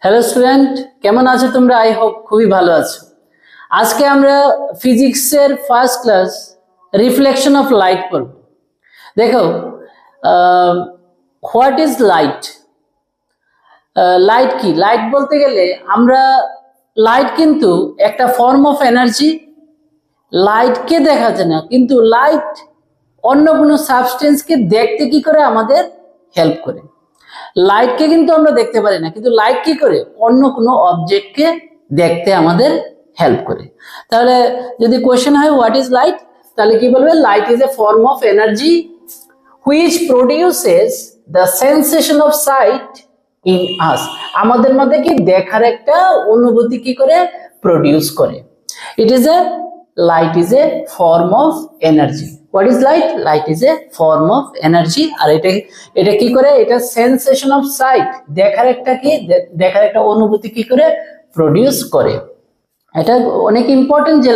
Hello student, কেমন আছো তোমরা? আই হোপ খুবই ভালো আছো। আজকে আমরা ফিজিক্সের first class reflection of light পড়ব। দেখো, হোয়াট ইজ লাইট? লাইট কি? লাইট বলতে গেলে আমরা লাইট কিন্তু একটা ফর্ম অফ এনার্জি। লাইটকে দেখা যায় না, কিন্তু লাইট অন্য কোনো সাবস্টেন্সকে দেখতে কি করে আমাদের হেল্প করে। লাইটকে কিন্তু আমরা দেখতে পারি না, কিন্তু লাইট কি করে অন্য কোনো অবজেক্টকে দেখতে আমাদের হেল্প করে। তাহলে যদি কোশ্চেন হয় হোয়াট ইজ লাইট, তাহলে কি বলবে? Light is a form of energy which produces the sensation of sight in us. আমাদের মধ্যে কি দেখার একটা অনুভূতি কি করে প্রডিউস করে। It is a light is a form of energy. What is light? Light is a form of energy. আর এটা কি করে? এটা সেন্সেশন অফ সাইট, দেখার একটা অনুভূতি কি করে প্রডিউস করে। এটা অনেক ইম্পর্টেন্ট যে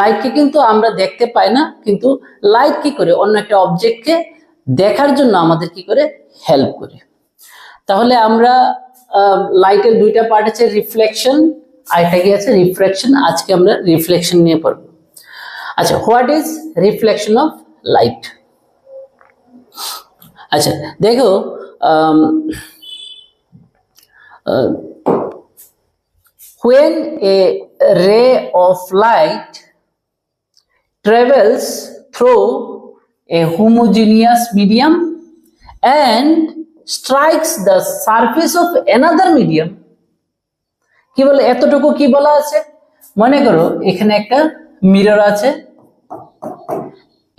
লাইটকে কিন্তু আমরা দেখতে পাই না, কিন্তু লাইট কি করে অন্য একটা অবজেক্টকে দেখার জন্য আমাদের কি করে হেল্প করে। তাহলে আমরা লাইটের দুইটা পার্ট আছে, রিফ্লেকশন আর একটা কি আছে রিফ্রাকশন। আজকে আমরা রিফ্লেকশন নিয়ে পড়ব। আচ্ছা, what is reflection of light? আচ্ছা দেখো, when a ray of light travels through a homogeneous medium and strikes the surface of another medium, কি বলে? এতটুকু কি বলা আছে? মনে করো এখানে একটা মিরর আছে,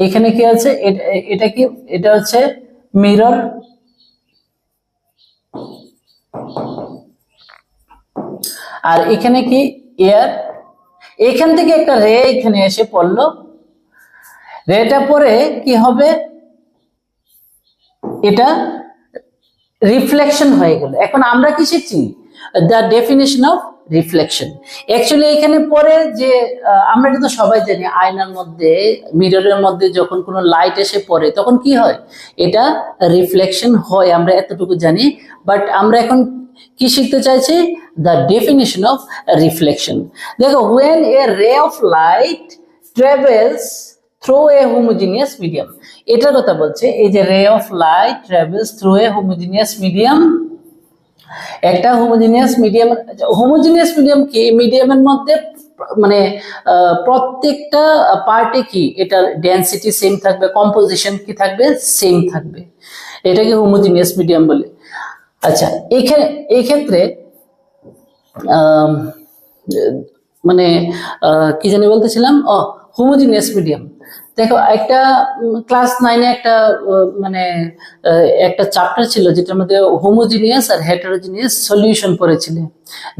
এখানে কি আছে? এটা কি? এটা হচ্ছে মিরর। আর এখানে কি? এয়ার। এখান থেকে একটা রে এখানে এসে পড়লো, রেটা পরে কি হবে? এটা রিফ্লেকশন হয়ে গেল। এখন আমরা কি শিখছি? The definition of reflection. Actually এখানে পরে যে আমরা কিন্তু সবাই জানি আয়নার মধ্যে, মিররের মধ্যে যখন কোনো লাইট এসে পড়ে তখন কি হয়? এটা রিফ্লেকশন হয়, আমরা এতটুকু জানি। বাট আমরা এখন কি শিখতে চাইছি? The definition of reflection. দেখো, when a ray of light travels through a homogeneous medium, এটার কথা বলছে। এই যে ray of light travels through a homogeneous medium, একটা হোমোজিনিয়াস মিডিয়াম কি? মিডিয়ামের মধ্যে মানে প্রত্যেকটা পার্টে কি এটা ডেনসিটি সেম থাকবে, কম্পোজিশন কি থাকবে? সেম থাকবে। এটাকে হোমোজিনিয়াস মিডিয়াম বলে। আচ্ছা, এই ক্ষেত্রে মানে কি জানি বলতেছিলাম, হোমোজিনিয়াস মিডিয়াম। দেখো, একটা ক্লাস 9-এ একটা মানে একটা চ্যাপ্টার ছিল যেটার মধ্যে হোমোজিনিয়াস আর হেটারোজিনিয়াস সলিউশন পড়েছিলে।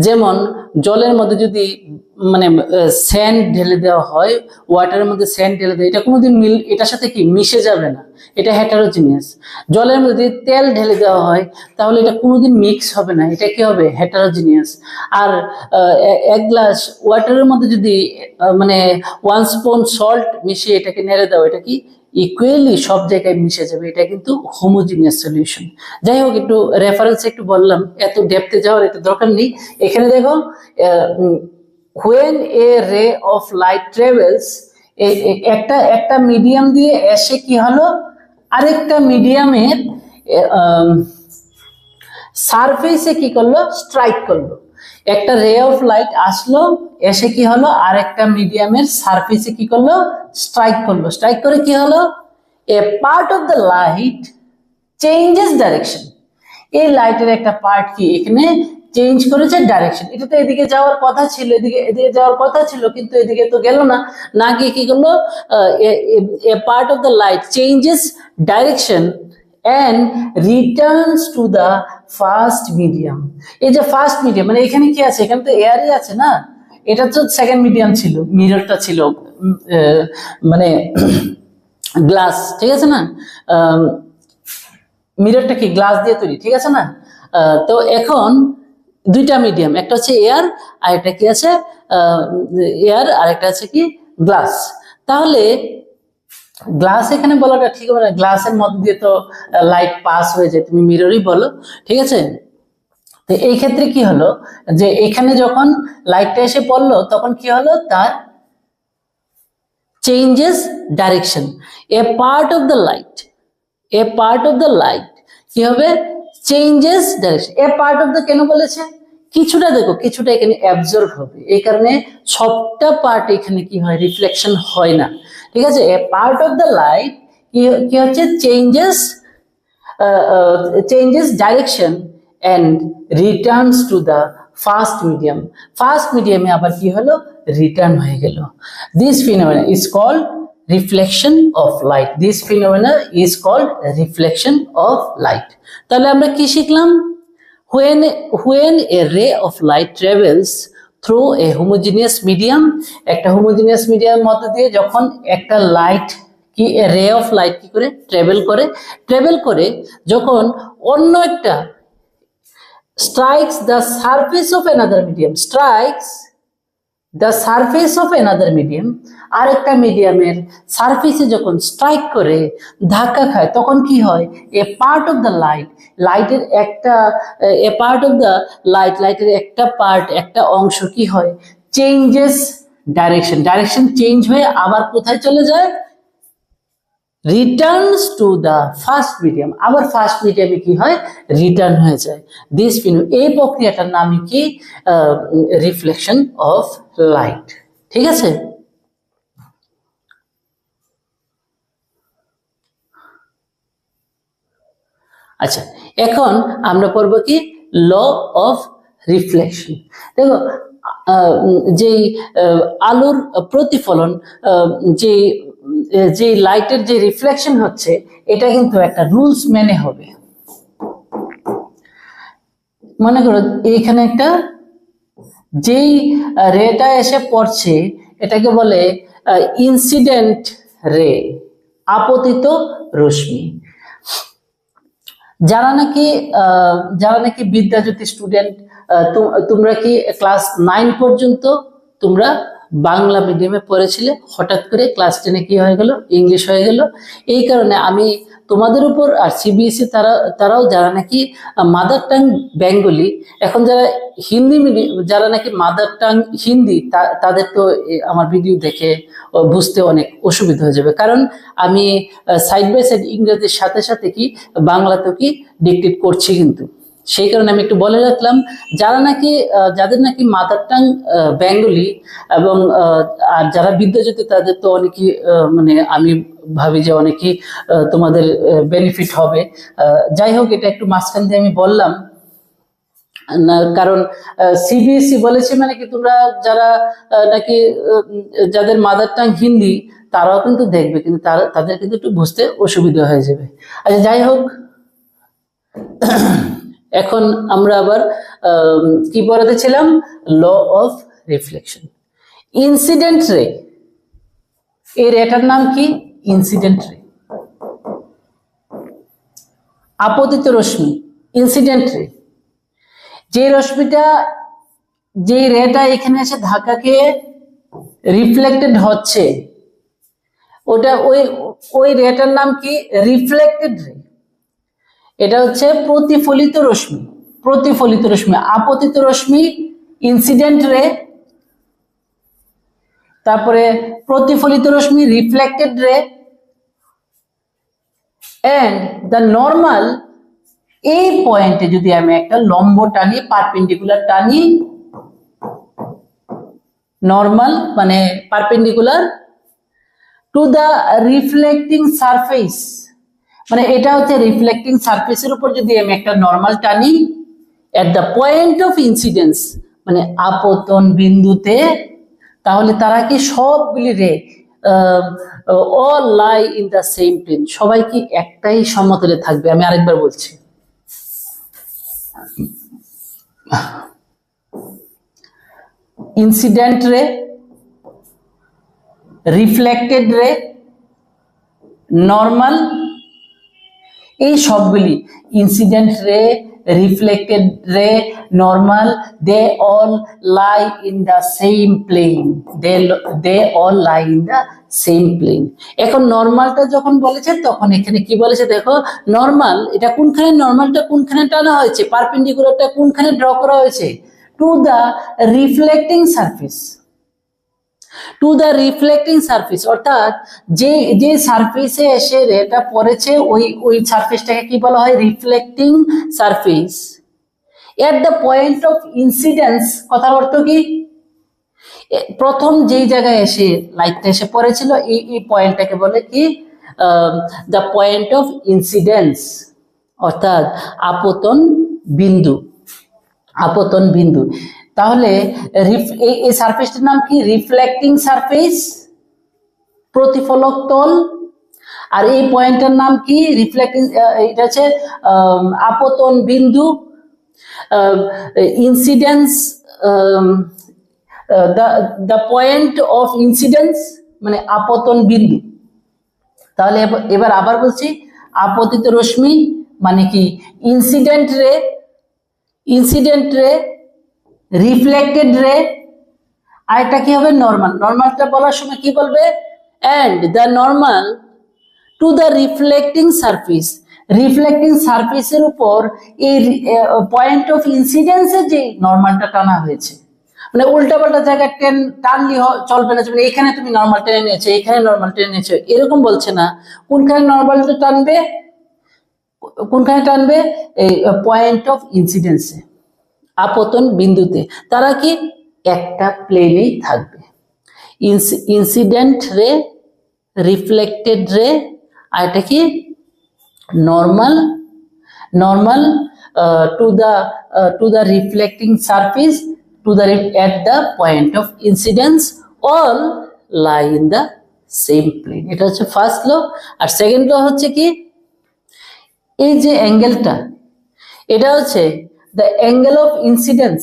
যেমন জলের মধ্যে যদি মানে স্যান্ড ঢেলে দেওয়া হয়, ওয়াটারের মধ্যে স্যান্ড ঢেলে দেওয়া, এটা কোনোদিন এটার সাথে কি মিশে যাবে না, এটা হেটারোজিনিয়াস। জলের মধ্যে তেল ঢেলে দেওয়া হয় তাহলে এটা কোনোদিন মিক্স হবে না, এটা কি হবে? হেটারোজিনিয়াস। আর এক গ্লাস ওয়াটারের মধ্যে যদি মানে 1 স্পুন সল্ট মিশিয়ে এটাকে নেড়ে দাও, এটা কি ইকুয়ালি সব জায়গায় মিশে যাবে, এটা কিন্তু হোমোজিনিয়াস সলিউশন। যাই হোক, একটু রেফারেন্স একটু বললাম, এত ডেপথে যাওয়ার এটা দরকার নেই। এখানে দেখো, when a ray of light travels, একটা মিডিয়াম দিয়ে এসে কি হলো? আরেকটা মিডিয়ামের সারফেসে কি করলো? স্ট্রাইক করলো। একটা রে অফ লাইট আসলো, এসে কি হলো? আরেকটা মিডিয়ামের সারফেসে কি করলো? স্ট্রাইক করলো। স্ট্রাইক করে কি হলো? A part of the light changes direction. এই লাইটের একটা পার্ট কি এখানে চেঞ্জ করেছে ডাইরেকশন। এটা তো এদিকে যাওয়ার কথা ছিল, এদিকে যাওয়ার কথা ছিল, কিন্তু এদিকে তো গেল না। না গিয়ে কি করলো? A part of the light changes direction and returns to the first medium. এই যে ফার্স্ট মিডিয়াম, মানে এখানে কি আছে? এখানে তো এয়ারই আছে না, এটা তো সেকেন্ড মিডিয়াম ছিল, মিররটা ছিল মানে গ্লাস, ঠিক আছে না? মিররটা কি গ্লাস দিয়ে তৈরি, ঠিক আছে না? তো এখন দুইটা মিডিয়াম, একটা হচ্ছে এয়ার আর একটা কি আছে? এয়ার আর একটা আছে কি? গ্লাস। তাহলে গ্লাস এখানে বলাটা ঠিক হবে না, গ্লাসের মধ্যে দিয়ে তো লাইট পাস হয়ে যায়, তুমি মিররই বলো, ঠিক আছে? তো এই ক্ষেত্রে কি হলো, যে এখানে যখন লাইটটা এসে পড়লো তখন কি হলো, তার changes direction. A part of the light, A part of the light কি হবে, changes direction. A part of the কেন বলেছে, কিছুটা দেখো, কিছুটা এখানে অ্যাবজর্ব হবে, এই কারণে সবটা পার্ট এখানে কি হয়, রিফ্লেকশন হয় না। ঠিক আছে, এ পার্ট অফ দ্য লাইট কি হচ্ছে, changes direction and returns to the first medium. First medium এ আবার কি হলো, রিটার্ন হয়ে গেল। This phenomena is called reflection of light. This phenomena is called reflection of light. তাহলে আমরা কি শিখলাম, when a ray of light travels through a homogeneous medium, একটা homogeneous medium মধ্যে দিয়ে যখন একটা লাইট কি, রে অফ লাইট কি করে ট্রাভেল করে যখন অন্য একটা strikes the surface of another medium, strikes the surface of another medium, আরেকটা মিডিয়ামের সারফেসে যখন স্ট্রাইক করে, ধাক্কা খায়, তখন কি হয়, এ পার্ট অফ দ্য লাইট, লাইটের একটা এ পার্ট অফ দ্য লাইট, লাইটের একটা পার্ট, একটা অংশ কি হয়, চেঞ্জেস ডাইরেকশন চেঞ্জ হয়ে আবার কোথায় চলে যায়, returns to the first medium, আবার ফার্স্ট মিডিয়ামে কি হয়, রিটার্ন হয়ে যায়। দিস ফিনোমেনন, এই প্রক্রিয়াটার নামই কি, রিফ্লেকশন অফ লাইট। ঠিক আছে, আচ্ছা এখন আমরা পড়ব কি, ল অফ রিফ্লেকশন। দেখো যেই আলোর প্রতিফলন, যে যে লাইটের যে রিফ্লেকশন হচ্ছে, এটা কিন্তু একটা রুলস মেনে হবে। মনে করো এইখানে একটা যেই রেটা এসে পড়ছে, এটাকে বলে ইনসিডেন্ট রে, আপতিত রশ্মি। যারা নাকি বিদ্যাজ্যোতি স্টুডেন্ট, তোমরা কি ক্লাস 9 পর্যন্ত তোমরা বাংলা মিডিয়ামে পড়েছিলে, হঠাৎ করে ক্লাস 10-এ কি হয়ে গেল, ইংলিশ হয়ে গেল। এই কারণে আমি তোমাদের উপর, আর সিবিএসই তারাও যারা নাকি মাদার টাং বেঙ্গলি, এখন যারা হিন্দি মিডিয়াম, যারা নাকি মাদার টাং হিন্দি, তাদের তো আমার ভিডিও দেখে বুঝতে অনেক অসুবিধা হয়ে যাবে, কারণ আমি সাইড বাই সাইড ইংরেজির সাথে সাথে কি বাংলাতেও কি ডিকটেট করছি কিন্তু। সেই কারণে আমি একটু বলে রাখলাম, যাদের নাকি মাদার টাং বেঙ্গলি এবং আর যারা বিদ্যাজ্যোতি, তাদের তো অনেকই মানে আমি ভাবি যে অনেকই তোমাদের বেনিফিট হবে। যাই হোক, এটা একটু মাঝখান দিয়ে আমি বললাম না, কারণ সিবিএসই বলেছে মানে কি, তোমরা যারা নাকি যাদের মাদার টাং হিন্দি, তারাও কিন্তু দেখবে, কিন্তু তাদের কিন্তু একটু বুঝতে অসুবিধা হয়ে যাবে। আচ্ছা যাই হোক, এখন আমরা আবার কি পড়াতে ছিলাম, ল অফ রিফ্লেকশন। ইনসিডেন্ট রে, এই রেটার নাম কি, ইনসিডেন্ট রে। আপতিত রশ্মি, ইনসিডেন্ট রে, যে রশ্মিটা, যে রেটা এখানে এসে ধাক্কা খেয়ে রিফ্লেক্টেড হচ্ছে, ওটা ওই রেটার নাম কি, রিফ্লেক্টেড রে। এটা হচ্ছে প্রতিফলিত রশ্মি, আপতিত রশ্মি ইনসিডেন্ট রে, তারপরে প্রতিফলিত রশ্মি রিফ্লেক্টেড রে, এন্ড দ্য নর্মাল। এই পয়েন্টে যদি আমি একটা লম্ব টানি, পারপেন্ডিকুলার টানি, নর্মাল মানে perpendicular to the reflecting surface, মানে এটা হচ্ছে রিফ্লেক্টিং সারফেসের উপর যদি আমি একটা নরমাল টানি, at the point of incidence মানে আপতন বিন্দুতে, তাহলে তারা কি সবগুলি ray all lie in the same plane, সবাই কি একটাই সমতলে থাকবে। আমি আরেকবার বলছি, ইনসিডেন্ট রে, রিফ্লেক্টেড রে, নরমাল, এই সবগুলি incident ray, reflected ray, normal, they all lie in the same plane, they all lie in the same plane. এখন নর্মালটা যখন বলেছে তখন এখানে কি বলেছে দেখো, নর্মাল এটা কোনখানে, নর্মালটা কোনখানে টানা হয়েছে, পারপেন্ডিকুলারটা কোনখানে ড্র করা হয়েছে, to the reflecting surface, to the reflecting surface, অর্থাৎ যে যে সারফেসে এসে রেটা পড়েছে ওই সারফেসটাকে কি বলা হয়, reflecting surface. At the point of incidence, কথার অর্থ কি, প্রথম যেই জায়গায় এসে লাইটটা এসে পড়েছিল এই পয়েন্টটাকে বলে কি, দ্য পয়েন্ট অফ ইনসিডেন্স, অর্থাৎ আপতন বিন্দু, আপতন বিন্দু। তাহলে এই সারফেসটার নাম কি, রিফ্লেক্টিং সারফেস, প্রতিফলক তল। আর এই পয়েন্টের নাম কি, রিফ্লেক্টিং, এটা হচ্ছে আপতন বিন্দু, incidence, the point of incidence মানে আপতন বিন্দু। তাহলে এবার আবার বলছি, আপতিত রশ্মি মানে কি, ইনসিডেন্ট রে, ইনসিডেন্ট রে, রিফ্লেক্টেড রে, আর এটা কি হবে, নর্মাল। নর্মালটা বলার সময় কি বলবে, and the normal to the reflecting surface, reflecting সারফেসের উপর এই পয়েন্ট অফ ইনসিডেন্সে যে নর্মালটা টানা হয়েছে, মানে উল্টাপাল্টা জায়গায় টানলি চলবে না, মানে এখানে তুমি নর্মাল টেনে নিয়েছো, এখানে নর্মাল টেনে নিয়েছো, এরকম বলছে না। কোনখানে নর্মালটা টানবে, কোনখানে টানবে, এই পয়েন্ট অফ ইনসিডেন্সে, আপতন বিন্দুতে। তারা কি একটা প্লেনেই থাকবে, ইনসিডেন্ট রে, রিফ্লেক্টেড রে, আর এটা কি normal, normal to the reflecting surface, to the at the point of incidence all lie in the same plane. এটা হচ্ছে ফার্স্ট ল। আর সেকেন্ড ল হচ্ছে কি, এই যে অ্যাঙ্গেলটা, এটা হচ্ছে দ্য অ্যাঙ্গেল অফ ইনসিডেন্স।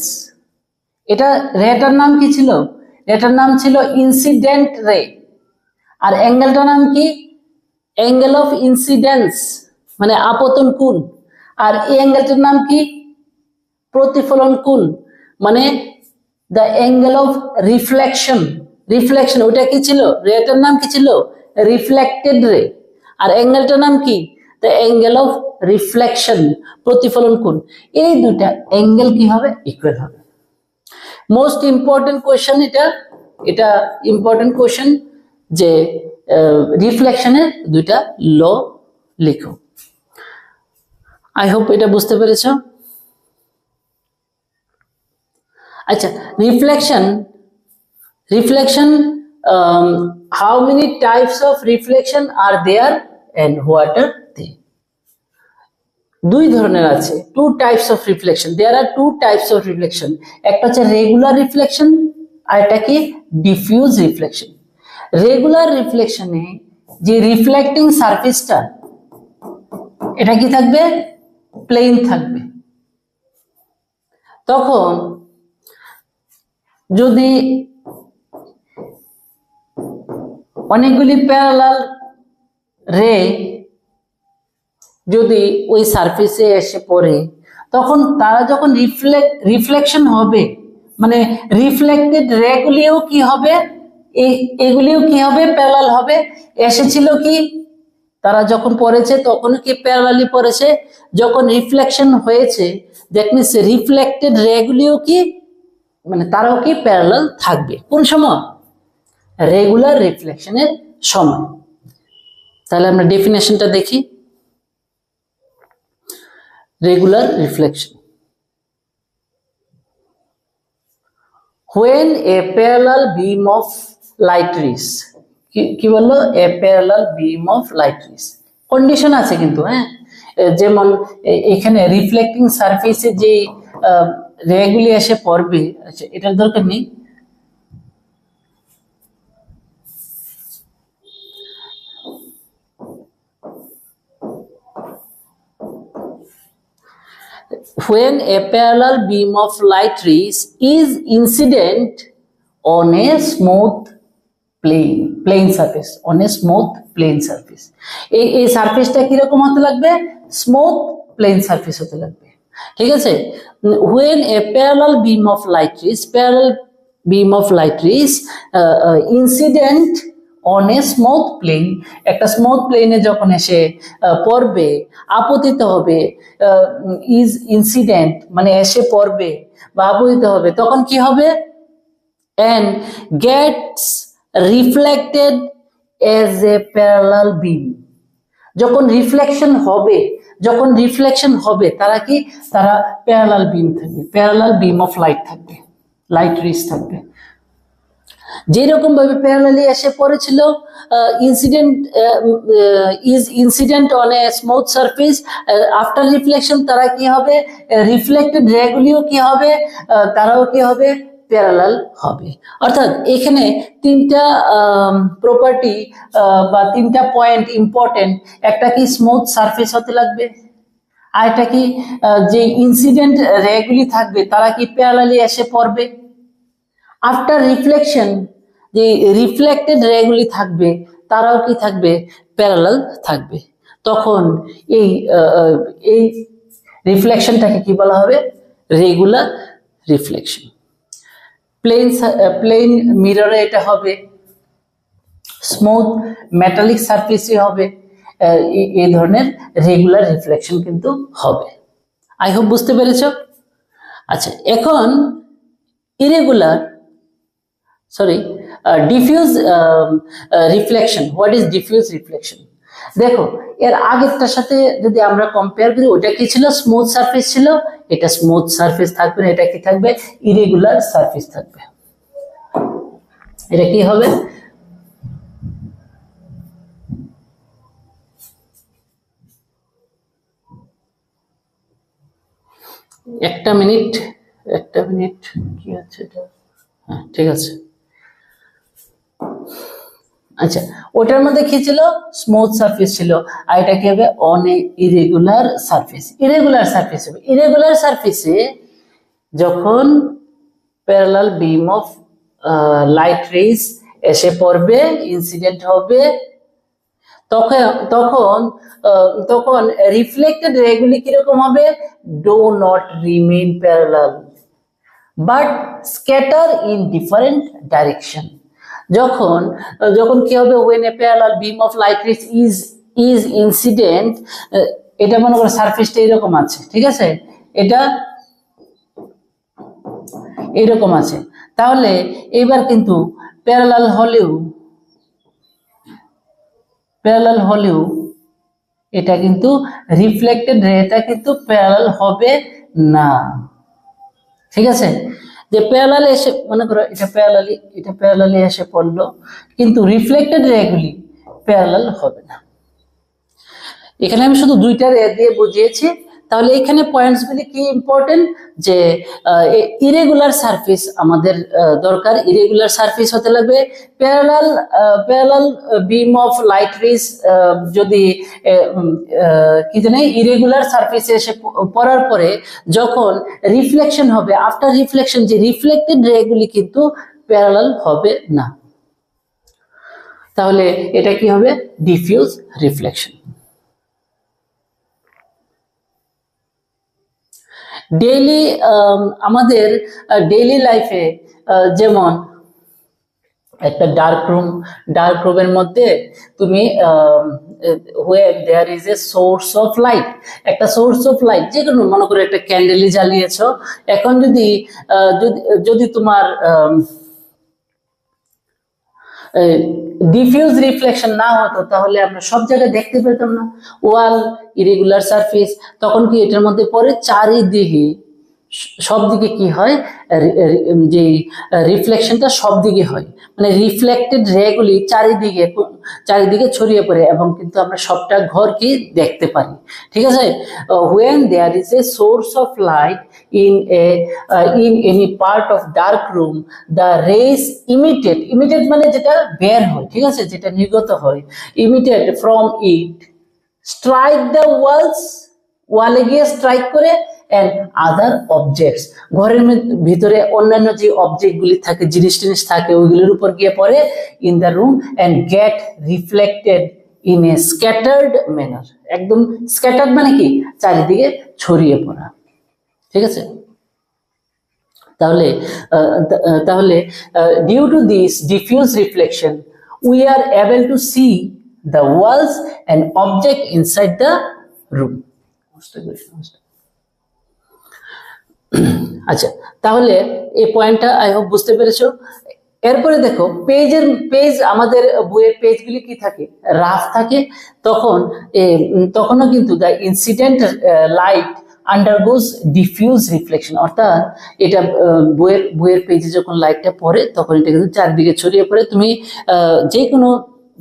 এটা রেটার নাম কি ছিল, রেটার নাম ছিল ইনসিডেন্ট রে, আর অ্যাঙ্গেলটার নাম কি, অ্যাঙ্গেল অফ ইনসিডেন্স মানে আপতন কোণ, আর এই অ্যাঙ্গেলটার নাম কি, প্রতিফলন কোণ মানে the angle of reflection. Reflection ওটা কি ছিল, রেটার নাম কি ছিল, রিফ্লেক্টেড রে, আর অ্যাঙ্গেলটার নাম কি, দ্য অ্যাঙ্গেল অফ রিফ্লেকশন, প্রতিফলন কোণ। এই দুটা অ্যাঙ্গেল কি হবে, ইকুয়াল হবে। মোস্ট ইম্পর্টেন্ট কোয়েশ্চেন এটা, এটা ইম্পর্টেন্ট কোয়েশ্চেন যে রিফ্লেকশনের দুইটা ল লিখো। আই হোপ এটা বুঝতে পেরেছো। আচ্ছা, reflection, reflection, how many types of reflection are there and what are they? দুই ধরনের আছে, two types of reflection, there are two types of reflection. একটা হচ্ছে রেগুলার রিফ্লেকশন, আর এটা কি ডিফিউজ রিফ্লেকশন। রেগুলার রিফ্লেকশনে যে রিফ্লেক্টিং সারফেসটা এটা কি থাকবে, প্লেন থাকবে। তখন যদি অনেকগুলি প্যারালাল রে যদি ওই সারফেসে এসে পড়ে, তখন তারা যখন রিফ্লেকশন হবে, মানে রিফ্লেক্টেড রেগুলিও কি হবে, এগুলিও কি হবে, প্যারালাল হবে। এসেছিল কি, তারা যখন পড়েছে তখনও কি প্যারালালি পড়েছে, যখন রিফ্লেকশন হয়েছে দ্যাট মিনস রিফ্লেক্টেড রেগুলিও কি, মানে তারাও কি প্যারালাল থাকবে। কোন সময়, রেগুলার রিফ্লেকশনের সময়। তাহলে আমরা ডেফিনেশনটা দেখি। Regular reflection, when a parallel beam of light rays, কি বললো, a parallel beam of light rays, condition আছে কিন্তু, হ্যাঁ, যেমন এখানে রিফ্লেক্টিং সারফেসে যে রেগুলি এসে পড়বে, আচ্ছা এটার দরকার নেই। When a parallel beam of light rays is incident on a smooth plane surface, on a smooth plane surface, এই সারফেসটা কিরকম হতে লাগবে, স্মুথ প্লেন সারফেস হতে লাগবে। ঠিক আছে, when a parallel beam of light rays incident on a smooth plane, একটা smooth প্লেনে যখন এসে পড়বে, আপতিত হবে, ইজ ইনসিডেন্ট মানে এসে পড়বে বা আপতিত হবে, তখন কি হবে, and gets reflected as a parallel beam, যখন রিফ্লেকশন হবে তারা কি, তারা প্যারালাল বিম থাকবে, প্যারালাল বিম অফ লাইট থাকবে, লাইট রেজ থাকবে। যেরকম ভাবে প্যারালালি এসে পড়েছিল, incident on a smooth surface, after reflection তারা কি হবে, রিফ্লেক্টেড রেগুলিও কি হবে, তারাও কি হবে, প্যারালাল হবে। অর্থাৎ এখানে তিনটা প্রপার্টি বা তিনটা পয়েন্ট ইম্পর্টেন্ট, একটা কি স্মুথ সারফেস হতে লাগবে, আর একটা কি যে ইনসিডেন্ট রেগুলি থাকবে তারা কি প্যারালালি এসে পড়বে, আফটার রিফ্লেকশন যে রিফ্লেক্টেড রেগুলি থাকবে তারাও কি থাকবে, প্যারালাল থাকবে। তখন এই রিফ্লেকশনটাকে কি বলা হবে, রেগুলার রিফ্লেকশন। প্লেন মিররে এটা হবে, স্মুথ মেটালিক সারফেসে হবে, এই ধরনের রেগুলার রিফ্লেকশন কিন্তু হবে। আই হোপ বুঝতে পেরেছ। আচ্ছা, এখন diffuse reflection. What is diffuse reflection? দেখো, এর আগেরটার সাথে যদি আমরা কম্পেয়ার করি, ওটা কি ছিল, স্মুথ সারফেস ছিল, এটা স্মুথ সারফেস থাকবে না, এটা কি থাকবে, ইরেগুলার সারফেস থাকবে। এটা কি হবে, একটা মিনিট কি আছে এটা, হ্যাঁ ঠিক আছে। আচ্ছা, ওটার মধ্যে কি ছিল, স্মুথ সারফেস ছিল, আর এটা কি হবে, on a irregular surface. Irregular surface হবে, ইরেগুলার সারফেসে যখন parallel beam of light rays এসে পড়বে, ইনসিডেন্ট হবে, তখন রিফ্লেক্টেড রেগুলি কিরকম হবে, do not remain parallel but scatter in different direction. যখন কি হবে, when a parallel beam of light rays is incident, এটা মনে করো সারফেসটা এরকম আছে, ঠিক আছে, এটা এরকম আছে, তাহলে এবার কিন্তু প্যারালাল হলেও এটা কিন্তু রিফ্লেক্টেড রেটা কিন্তু প্যারালাল হবে না, ঠিক আছে। যে প্যারালালে এসে মনে করো এটা প্যারালালি এসে পড়লো, কিন্তু রিফ্লেক্টেড রেগুলি প্যারালাল হবে না। এখানে আমি শুধু দুইটা রে দিয়ে বুঝিয়েছি। তাহলে এখানে পয়েন্টসগুলি কি ইম্পর্টেন্ট, যে ইরেগুলার সারফেস আমাদের দরকার, ইরেগুলার সারফেস হতে লাগবে, parallel beam of light rays যদি কি জানে ইরেগুলার সারফেসে এসে পড়ার পরে যখন রিফ্লেকশন হবে, আফটার রিফ্লেকশন যে রিফ্লেক্টেড রেগুলি কিন্তু প্যারালাল হবে না। তাহলে এটা কি হবে, ডিফিউজ রিফ্লেকশন। আমাদের ডেইলি লাইফে যেমন একটা ডার্ক রুমের মধ্যে তুমি where there is a source of light, একটা সোর্স অফ লাইট, যে কোনো মনে করো একটা ক্যান্ডেলই জ্বালিয়েছো, এখন যদি তোমার ডিফিউজ রিফ্লেকশন না হতো তাহলে আমরা সব জায়গায় দেখতে পেতাম না। ওয়াল ইরেগুলার সারফেস, তখন কি এটার মধ্যে পরে চারিদিকে সব দিকে কি হয়, যে রিফ্লেকশনটা সব দিকে হয়, মানে রিফ্লেক্টেড রেগুলি চারিদিকে ছড়িয়ে পড়ে, এবং কিন্তু আমরা সবটা ঘর কি দেখতে পারি, ঠিক আছে। when there is a source of light in any part of dark room, the rays emitted মানে যেটা বের হয়, ঠিক আছে, যেটা নির্গত হয়, emitted from it strike the ওয়ালে গিয়ে স্ট্রাইক করে and other objects, ঘরের ভিতরে অন্যান্য যে অবজেক্টগুলি থাকে, জিনিস থাকে, ওইগুলোর উপর গিয়ে পড়ে in the room and get reflected in a scattered manner। একদম স্ক্যাটার্ড মানে কি, চারিদিকে ছড়িয়ে পড়া। ঠিক আছে। তাহলে তাহলে due to this diffuse reflection we are able to see the walls and object inside the room. আচ্ছা, তাহলে এই পয়েন্টটা আই হোপ বুঝতে পেরেছো। এরপরে দেখো পেজ আমাদের বইয়ের পেজগুলি কি থাকে, রাফ থাকে। তখনও কিন্তু the incident light আন্ডারগোজ diffuse reflection, অর্থাৎ এটা বইয়ের পেজে যখন লাইটটা পড়ে তখন এটা কিন্তু চারদিকে ছড়িয়ে পড়ে। তুমি যে কোনো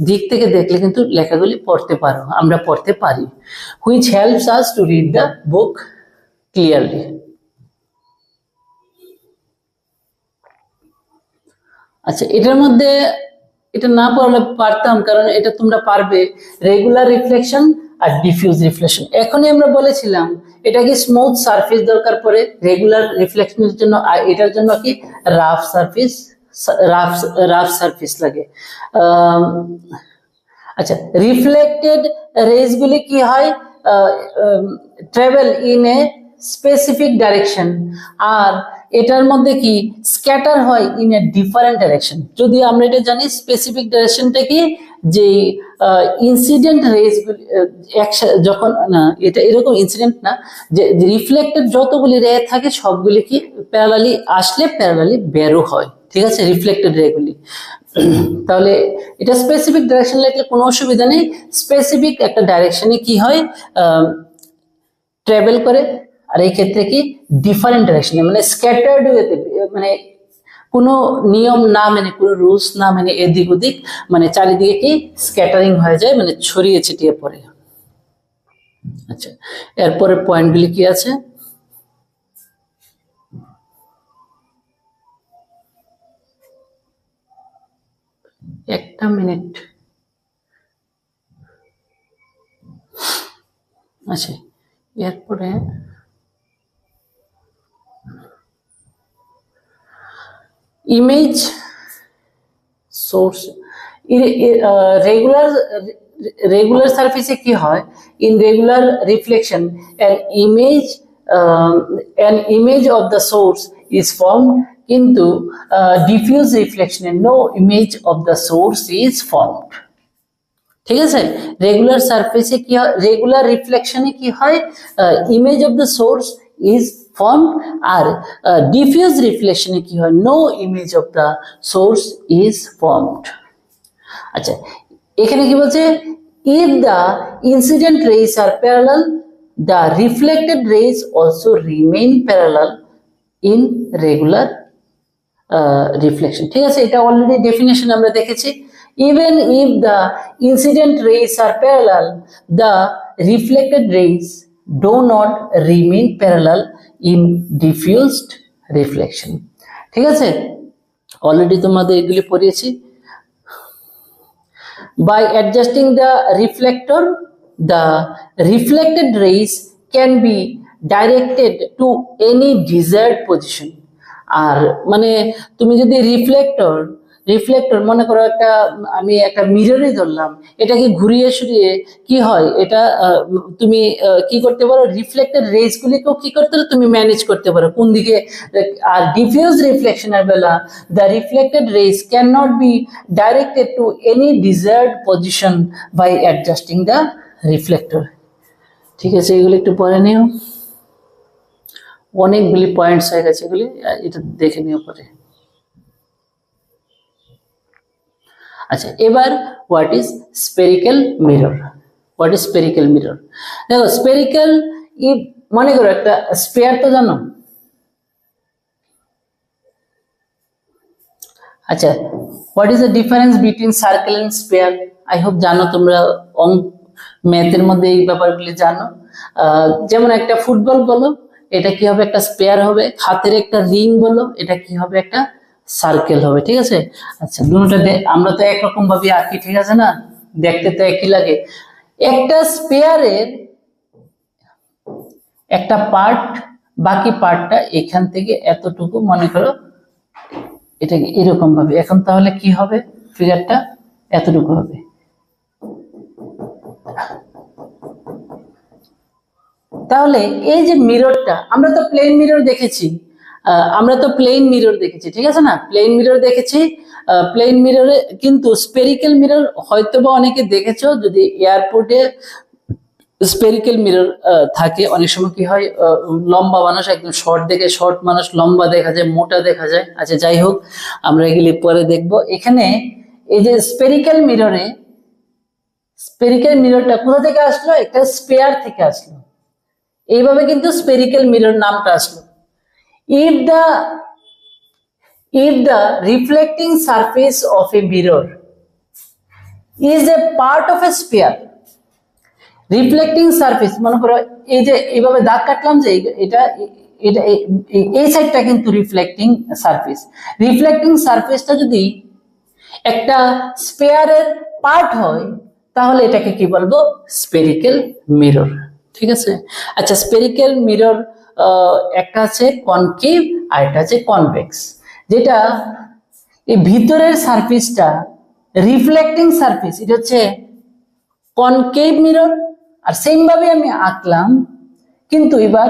দিক থেকে দেখলে কিন্তু লেখাগুলি পড়তে পারো, আমরা পড়তে পারি। Which helps us to read the book clearly. আচ্ছা, এটার মধ্যে এটা না পড়লে পারতাম, কারণ এটা তোমরা পারবে, রেগুলার রিফ্লেকশন আর ডিফিউজ রিফ্লেকশন। এখনই আমরা বলেছিলাম এটা কি স্মুথ সারফেস দরকার পড়ে রেগুলার রিফ্লেকশনের জন্য, আর এটার জন্য কি রাফ সারফেস লাগে। আচ্ছা, রিফ্লেক্টেড রেজ গুলি কি হয়, travel in a specific direction, আর এটার মধ্যে কি স্ক্যাটার হয় ইন এ ডিফারেন্ট ডাইরেকশন। যদি আমরা এটা জানি স্পেসিফিক ডাইরেকশনটা কি, যে ইনসিডেন্ট রেজ গুলি যখন না, এটা এরকম ইনসিডেন্ট না, যে রিফ্লেক্টেড যতগুলি রে থাকে সবগুলি কি প্যারালালি আসলে প্যারালালি বেরো হয়, ঠিক আছে, রিফ্লেক্টেড রে গুলি। তাহলে এটা স্পেসিফিক ডাইরেকশন লাগলে কোনো অসুবিধা নেই, স্পেসিফিক একটা ডাইরেকশনে কি হয় ট্রাভেল করে, আর এই ক্ষেত্রে কি ডিফারেন্ট ডাইরেকশনে, মানে স্ক্যাটার্ড ওয়েতে, মানে কোনো নিয়ম না মেনে, কোনো রুলস না মেনে এদিক ওদিক, মানে চারিদিকে কি স্ক্যাটারিং হয়ে যায়, মানে ছড়িয়ে ছিটিয়ে পড়ে। আচ্ছা, এরপরে পয়েন্টগুলি কি আছে, একটা মিনিট। আচ্ছা, এরপরে ইমেজ সোর্স, রেগুলার সারফেসে কি হয়, in regular reflection an image of the source is formed, কিন্তু diffuse রিফ্লেকশনে no image of the source is formed। ঠিক আছে, রেগুলার সারফেসে কি হয়, রেগুলার রিফ্লেকশনে কি হয়, image of the source is formed, আর ডিফিউজ রিফ্লেকশনে কি হয়, no image of the source is formed. আচ্ছা, এখানে কি বলছে, if the incident rays are parallel the reflected rays also remain parallel in regular reflection. ঠিক আছে, এটা অলরেডি ডেফিনেশন আমরা দেখেছি। Even if the incident rays are parallel, the reflected rays do not remain parallel in diffused reflection। ঠিক আছে, already তোমাদের এগুলি পড়িয়েছি। By adjusting the reflector, the reflected rays can be directed to any desired position। আর মানে তুমি যদি reflector মনে করো আমি একটা মিররই ধরলাম, এটাকে ঘুরিয়ে সরিয়ে কি হয়, এটা তুমি কি করতে পারো, রিফ্লেক্টেড রেজ গুলিকেও কি করতে পারো, তুমি ম্যানেজ করতে পারো কোন দিকে। আর ডিফিউজ রিফ্লেকশনের বেলা the reflected rays can not be directed to any desired position by adjusting the reflector. ঠিক আছে, এগুলো একটু পরে নিও, অনেকগুলি পয়েন্টস হয়ে গেছে, এগুলি এটা দেখে নিও পরে। আচ্ছা, এবার হোয়াট ইজ স্পেরিক্যাল মিরর। দেখো স্পেরিক্যাল, মনে করো একটা স্পেয়ার তো জানো। আচ্ছা, what is the difference between circle and sphere? I hope জানো তোমরা, ম্যাথের মধ্যে এই ব্যাপারগুলি জানো। যেমন একটা ফুটবল বলো, এটা কি হবে, একটা স্পেয়ার হবে। হাতের একটা রিং বলো, এটা কি হবে, একটা সার্কেল হবে। ঠিক আছে, আচ্ছা, দুটোটা আমরা তো একরকম ভাবে আঁকি, ঠিক আছে না, দেখতে তো একই লাগে। একটা স্পেয়ারের একটা পার্ট, বাকি পার্টটা এখান থেকে এতটুকু, মনে করো এটাকে এরকম ভাবে, এখন তাহলে কি হবে, ফিগারটা এতটুকু হবে। তাহলে এই যে মিররটা, আমরা তো প্লেন মিরর দেখেছি, ঠিক আছে না? প্লেন মিরর দেখেছি। প্লেন মিররে কিন্তু স্পেরিক্যাল মিরর হয়তোবা অনেকে দেখেছো, যদি এয়ারপোর্টে স্পেরিক্যাল মিরর থাকে, অনেক সময় কি হয়, লম্বা মানুষ একদম শর্ট দেখে, শর্ট মানুষ লম্বা দেখা যায়, মোটা দেখা যায়। আচ্ছা যাই হোক, আমরা এগুলি পরে দেখব। এখানে এই যে স্পেরিক্যাল মিররটা কোথা থেকে আসলো? একটা স্পেয়ার থেকে আসলো। এইভাবে কিন্তু স্পেরিক্যাল মিরর নামটা আসলো। if the reflecting surface of a mirror is a part of a sphere, reflecting surface, মনে করো এই যে এইভাবে দাগ কাটলাম যে এটা এটা এই সাইডটা কিন্তু রিফ্লেক্টিং সারফেসটা যদি একটা স্পেয়ারের পার্ট হয়, তাহলে এটাকে কি বলবো? Spherical mirror. ঠিক আছে? আচ্ছা, স্পেরিক্যাল মিরর একটা আছে কনকেভ আর একটা আছে কনভেক্স। যেটা এই ভিতরের সারফেসটা রিফ্লেক্টিং সারফেস, এটা হচ্ছে কনকেভ মিরর। আর সেম ভাবে আমি আঁকলাম, কিন্তু এবার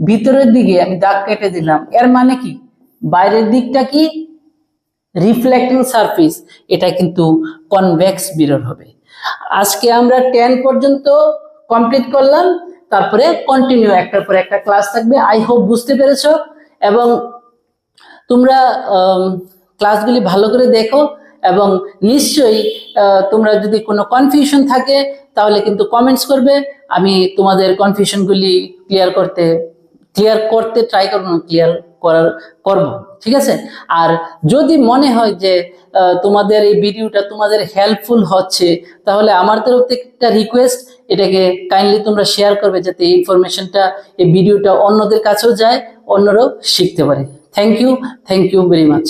ভিতরের দিকে আমি দাগ কেটে দিলাম। এর মানে কি? বাইরের দিকটা কি রিফ্লেক্টিং সারফেস, এটা কিন্তু কনভেক্স মিরর হবে। আজকে আমরা 10 পর্যন্ত কমপ্লিট করলাম, তারপরে কন্টিনিউ একটার পর একটা ক্লাস থাকবে। আই হোপ বুঝতে পেরেছো, এবং তোমরা ক্লাসগুলি ভালো করে দেখো, এবং নিশ্চয়ই তোমরা যদি কোনো কনফিউশন থাকে তাহলে কিন্তু কমেন্টস করবে। আমি তোমাদের কনফিউশনগুলি ক্লিয়ার করতে ট্রাই করবো, করব। ঠিক আছে? আর যদি মনে হয় যে তোমাদের এই ভিডিওটা তোমাদের হেল্পফুল হচ্ছে, তাহলে আমার তরফ থেকে একটা রিকোয়েস্ট, এটাকে কাইন্ডলি তোমরা শেয়ার করবে, যাতে এই ইনফরমেশনটা, এই ভিডিওটা অন্যদের কাছেও যায়, অন্যরাও শিখতে পারে। Thank you very much.